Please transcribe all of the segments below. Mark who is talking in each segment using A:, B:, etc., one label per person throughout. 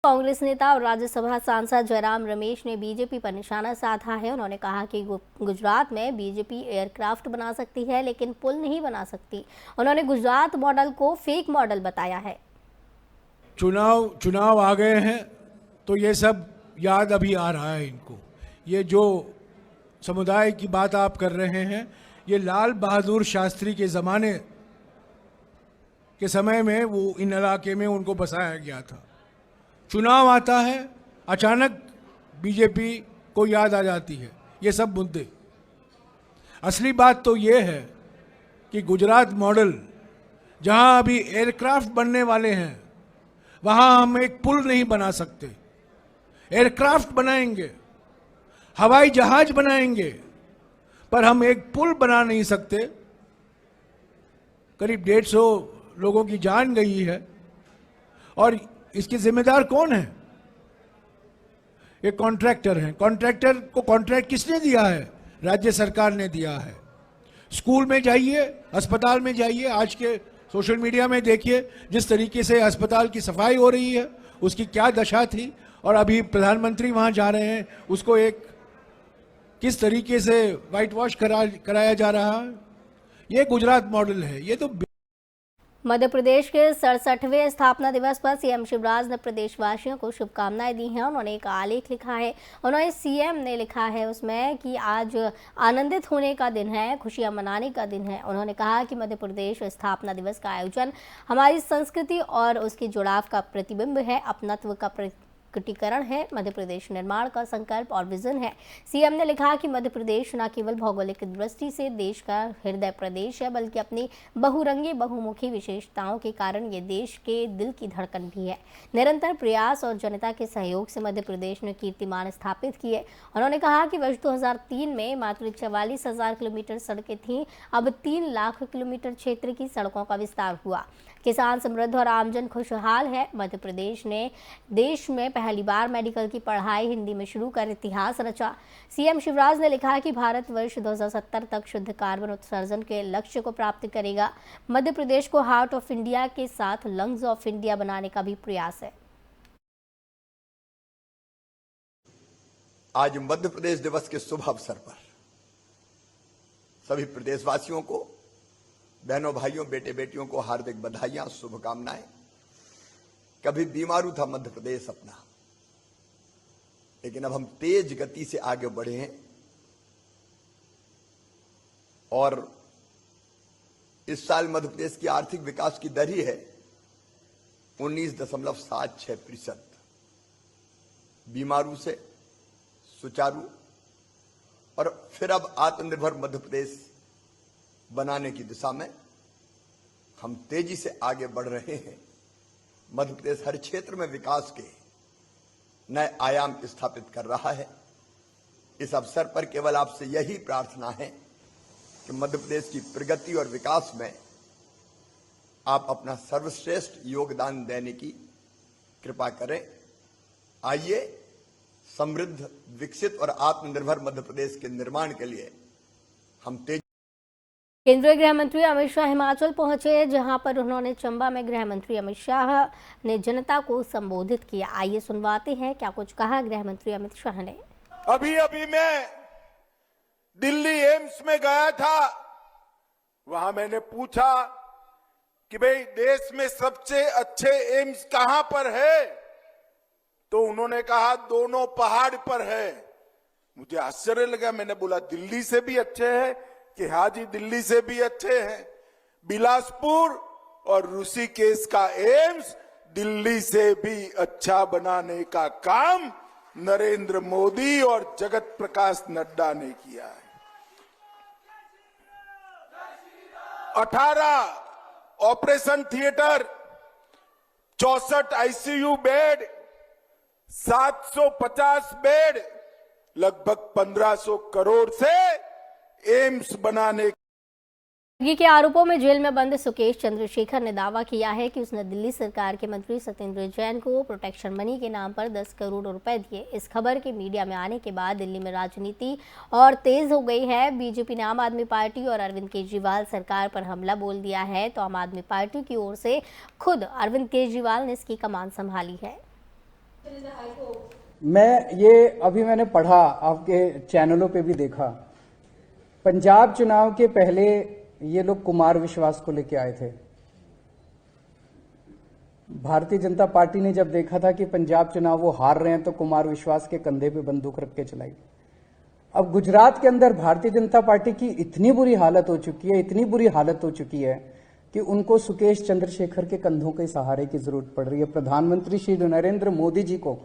A: कांग्रेस नेता और राज्यसभा सांसद जयराम रमेश ने बीजेपी पर निशाना साधा है। उन्होंने कहा कि गुजरात में बीजेपी एयरक्राफ्ट बना सकती है लेकिन पुल नहीं बना सकती। उन्होंने गुजरात मॉडल को फेक मॉडल बताया है।
B: चुनाव आ गए हैं तो ये सब याद अभी आ रहा है इनको। ये जो समुदाय की बात आप कर रहे हैं, ये लाल बहादुर शास्त्री के ज़माने के समय में वो इन इलाके में उनको बसाया गया था। चुनाव आता है, अचानक बीजेपी को याद आ जाती है ये सब मुद्दे। असली बात तो ये है कि गुजरात मॉडल जहां अभी एयरक्राफ्ट बनने वाले हैं, वहां हम एक पुल नहीं बना सकते। एयरक्राफ्ट बनाएंगे, हवाई जहाज बनाएंगे, पर हम एक पुल बना नहीं सकते। करीब 150 लोगों की जान गई है और इसके जिम्मेदार कौन है? ये कॉन्ट्रैक्टर हैं। कॉन्ट्रैक्टर को कॉन्ट्रैक्ट किसने दिया है? राज्य सरकार ने दिया है। स्कूल में जाइए, अस्पताल में जाइए, आज के सोशल मीडिया में देखिए जिस तरीके से अस्पताल की सफाई हो रही है, उसकी क्या दशा थी। और अभी प्रधानमंत्री वहां जा रहे हैं, उसको एक किस तरीके से वाइट वॉश कराया जा रहा है। ये गुजरात मॉडल है। ये तो
A: मध्य प्रदेश के 67वें स्थापना दिवस पर सीएम शिवराज ने प्रदेशवासियों को शुभकामनाएं दी हैं। उन्होंने एक आलेख लिखा है। उन्होंने सीएम ने लिखा है उसमें कि आज आनंदित होने का दिन है, खुशियां मनाने का दिन है। उन्होंने कहा कि मध्य प्रदेश स्थापना दिवस का आयोजन हमारी संस्कृति और उसके जुड़ाव का प्रतिबिंब है, अपनत्व का प्रकटीकरण है, मध्य प्रदेश निर्माण का संकल्प और विजन है। सीएम ने लिखा कि मध्य प्रदेश न केवल भौगोलिक दृष्टि से देश का हृदय प्रदेश है, बल्कि अपनी बहुरंगी बहुमुखी विशेषताओं के कारण ये देश के दिल की धड़कन भी है। निरंतर प्रयास और जनता के सहयोग से मध्य प्रदेश ने कीर्तिमान स्थापित किए। उन्होंने कहा कि वर्ष 2003 में मात्र 44,000 किलोमीटर सड़कें थीं, अब 3 लाख किलोमीटर क्षेत्र की सड़कों का विस्तार हुआ। किसान समृद्ध और आमजन खुशहाल है। मध्य प्रदेश ने देश में पहली बार मेडिकल की पढ़ाई हिंदी में शुरू कर इतिहास रचा। सीएम शिवराज ने लिखा कि भारत वर्ष 2070 तक शुद्ध कार्बन उत्सर्जन के लक्ष्य को प्राप्त करेगा। मध्य प्रदेश को हार्ट ऑफ इंडिया के साथ लंग्स ऑफ इंडिया बनाने का भी प्रयास है।
C: आज मध्य प्रदेश दिवस के शुभ अवसर पर सभी प्रदेशवासियों को, बहनों भाइयों, बेटे बेटियों को हार्दिक बधाइयां, शुभकामनाएं। कभी बीमारू था मध्य प्रदेश अपना, लेकिन अब हम तेज गति से आगे बढ़े हैं और इस साल मध्य प्रदेश की आर्थिक विकास की दर ही है 19.76%। बीमारू से सुचारू और फिर अब आत्मनिर्भर मध्य प्रदेश बनाने की दिशा में हम तेजी से आगे बढ़ रहे हैं। मध्य प्रदेश हर क्षेत्र में विकास के नए आयाम स्थापित कर रहा है। इस अवसर पर केवल आपसे यही प्रार्थना है कि मध्य प्रदेश की प्रगति और विकास में आप अपना सर्वश्रेष्ठ योगदान देने की कृपा करें। आइए समृद्ध, विकसित और आत्मनिर्भर मध्य प्रदेश के निर्माण के लिए हम तेज।
A: केंद्रीय गृह मंत्री अमित शाह हिमाचल पहुंचे, जहां पर उन्होंने चंबा में गृह मंत्री अमित शाह ने जनता को संबोधित किया। आइए सुनवाते हैं क्या कुछ कहा गृह मंत्री अमित शाह ने।
D: अभी मैं दिल्ली एम्स में गया था। वहां मैंने पूछा कि भाई देश में सबसे अच्छे एम्स कहां पर है, तो उन्होंने कहा दोनों पहाड़ पर है। मुझे आश्चर्य लगा। मैंने बोला दिल्ली से भी अच्छे हैं? कि हाँ जी, दिल्ली से भी अच्छे हैं। बिलासपुर और ऋषिकेश का एम्स दिल्ली से भी अच्छा बनाने का काम नरेंद्र मोदी और जगत प्रकाश नड्डा ने किया है। 18 operation theatre, 64 ICU bed, 750 bed, लगभग 1500 करोड़ से एम्स बनाने
A: के आरोपों में जेल में बंद सुकेश चंद्रशेखर ने दावा किया है कि उसने दिल्ली सरकार के मंत्री सत्येंद्र जैन को प्रोटेक्शन मनी के नाम पर 10 करोड़ रुपए दिए। इस खबर के मीडिया में आने के बाद दिल्ली में राजनीति और तेज हो गई है। बीजेपी ने आम आदमी पार्टी और अरविंद केजरीवाल सरकार पर हमला बोल दिया है, तो आम आदमी पार्टी की ओर से खुद अरविंद केजरीवाल ने इसकी कमान संभाली है।
E: मैंने पढ़ा, आपके चैनलों पे भी देखा। पंजाब चुनाव के पहले ये लोग कुमार विश्वास को लेके आए थे। भारतीय जनता पार्टी ने जब देखा था कि पंजाब चुनाव वो हार रहे हैं तो कुमार विश्वास के कंधे पे बंदूक रख के चलाई। अब गुजरात के अंदर भारतीय जनता पार्टी की इतनी बुरी हालत हो चुकी है कि उनको सुकेश चंद्रशेखर के कंधों के सहारे की जरूरत पड़ रही है। प्रधानमंत्री श्री नरेंद्र मोदी जी को,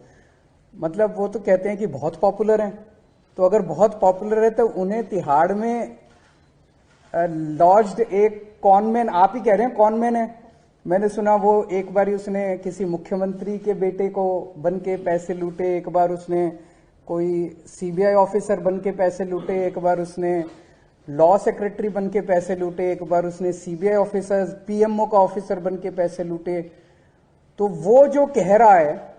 E: मतलब वो तो कहते हैं कि बहुत पॉपुलर हैं, तो अगर बहुत पॉपुलर है तो उन्हें तिहाड़ में लॉज्ड एक कॉनमैन, आप ही कह रहे हैं कॉनमैन है, मैंने सुना वो एक बार उसने किसी मुख्यमंत्री के बेटे को बन के पैसे लूटे, एक बार उसने कोई सीबीआई ऑफिसर बन के पैसे लूटे, एक बार उसने लॉ सेक्रेटरी बन के पैसे लूटे, एक बार उसने सीबीआई ऑफिसर, पीएमओ का ऑफिसर बन के पैसे लूटे। तो वो जो कह रहा है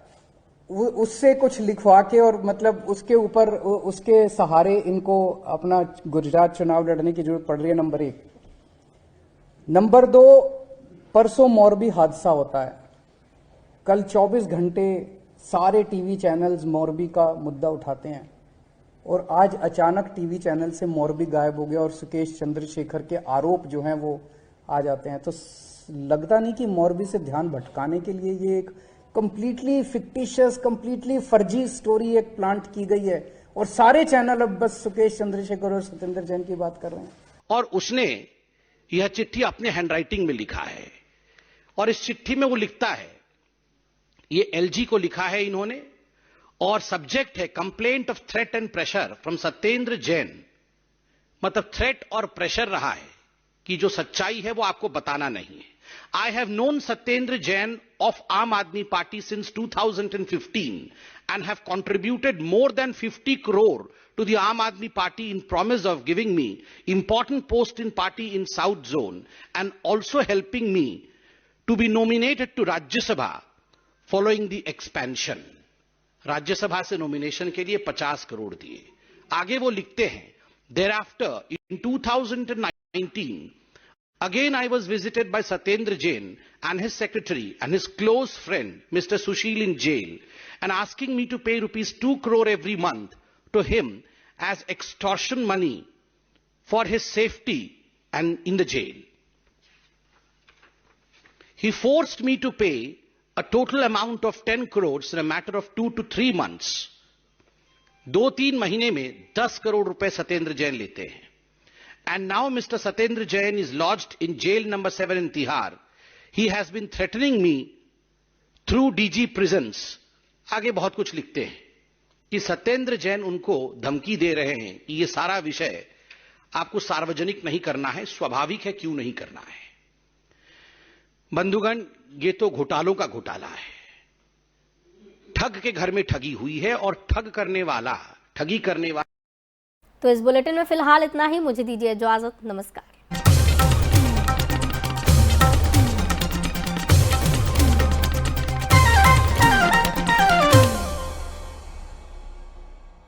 E: उससे कुछ लिखवा के और मतलब उसके ऊपर उसके सहारे इनको अपना गुजरात चुनाव लड़ने की जरूरत पड़ रही है, नंबर 1। नंबर 2, परसों मोरबी हादसा होता है, कल 24 घंटे सारे टीवी चैनल्स मोरबी का मुद्दा उठाते हैं और आज अचानक टीवी चैनल से मोरबी गायब हो गया और सुकेश चंद्रशेखर के आरोप जो हैं वो आ जाते हैं। तो लगता नहीं कि मोरबी से ध्यान भटकाने के लिए ये एक कंप्लीटली फिक्टिशियस, कंप्लीटली फर्जी स्टोरी एक प्लांट की गई है और सारे चैनल अब बस सुकेश चंद्रशेखर और सत्येंद्र जैन की बात कर रहे हैं।
F: और उसने यह चिट्ठी अपने हैंडराइटिंग में लिखा है और इस चिट्ठी में वो लिखता है, ये एलजी को लिखा है इन्होंने, और सब्जेक्ट है complaint of threat and pressure from Satyendra Jain. मतलब थ्रेट और प्रेशर रहा है कि जो सच्चाई है वो आपको बताना नहीं है। I have known Satyendra Jain of Aam Aadmi Party since 2015 and have contributed more than 50 crore to the Aam Aadmi Party in promise of giving me important post in party in South Zone and also helping me to be nominated to Rajya Sabha following the expansion. राज्य सभा से nomination के लिए 50 करोड़ दिए। आगे वो लिखते हैं, thereafter in 2019 again I was visited by Satyendra Jain and his secretary and his close friend Mr. Sushil in jail and asking me to pay rupees 2 crore every month to him as extortion money for his safety and in the jail. He forced me to pay a total amount of 10 crores in a matter of 2 to 3 months. 2-3 महीने में 10 करोड़ रुपए सत्येंद्र जैन लेते हैं। And now Mr. Satyendra Jain is lodged in jail number 7 in Tihar. He has been threatening me through DG prisons. आगे बहुत कुछ लिखते हैं कि सत्येंद्र जैन उनको धमकी दे रहे हैं कि ये सारा विषय आपको सार्वजनिक नहीं करना है। स्वाभाविक है, क्यों नहीं करना है। बंधुगण, ये तो घोटालों का घोटाला है। ठग के घर में ठगी हुई है और ठगी करने वाला।
A: तो इस बुलेटिन में फिलहाल इतना ही। मुझे दीजिए इजाजत। नमस्कार।